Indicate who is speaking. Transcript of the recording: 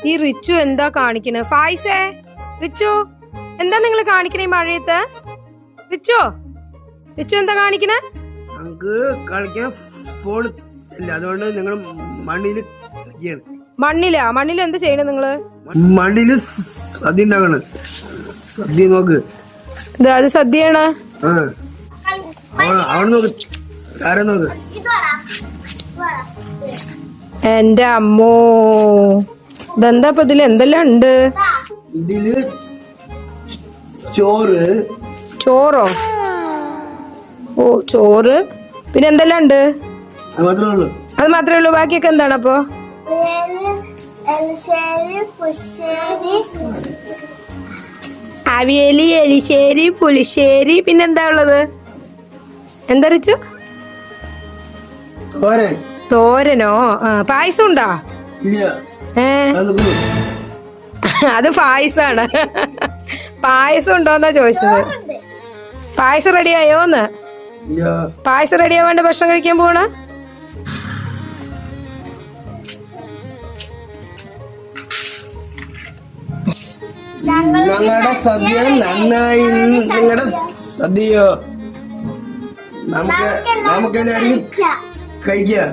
Speaker 1: ഈ റിച്ചു എന്താ കാണിക്കണേ? ഫായിസേ, റിച്ചു എന്താ നിങ്ങൾ കാണിക്കണേ ഈ മഴയത്ത്? റിച്ചു റിച്ചു എന്താ കാണിക്കണേ?
Speaker 2: നമുക്ക് കളിക്കാൻ ഫോൺ ഇല്ല, അതുകൊണ്ട് നിങ്ങൾ മണ്ണില്
Speaker 1: മണ്ണില് എന്താ ചെയ്യണേ നിങ്ങള്?
Speaker 2: മണ്ണില് സദ്യ ഉണ്ടാക്കണ്. സദ്യ നോക്ക്,
Speaker 1: അത് സദ്യയാണ്.
Speaker 2: അവിടെ നോക്ക്, താരം നോക്ക്.
Speaker 1: എന്റെ അമ്മോ, ഇതെന്താ ഇപ്പൊ ഇതില് എന്തെല്ലാം ഉണ്ട്?
Speaker 2: ഇതില് ചോറോ?
Speaker 1: ഓ, ചോറ്. പിന്നെ എന്തെല്ലാം ഉണ്ട്?
Speaker 2: അത്
Speaker 1: മാത്രമേ ഉള്ളൂ. ബാക്കിയൊക്കെ എന്താണ് അപ്പൊ? അവിയലി, എലിശ്ശേരി, പുളിശ്ശേരി. പിന്നെന്താ ഉള്ളത്? എന്താ റിച്ചു? തോരനോ? പായസം ഉണ്ടാ? അത് പായസാണ്. പായസം ഉണ്ടോന്നാ ചോദിച്ചത്. പായസം റെഡിയായോന്ന്? പായസം റെഡിയാവാണ്ട് ഭക്ഷണം കഴിക്കാൻ പോണ?
Speaker 2: ഞങ്ങളുടെ സദ്യ നന്നായി. നിങ്ങളുടെ സദ്യയോ? നമുക്കെല്ലാരും കഴിക്കാം.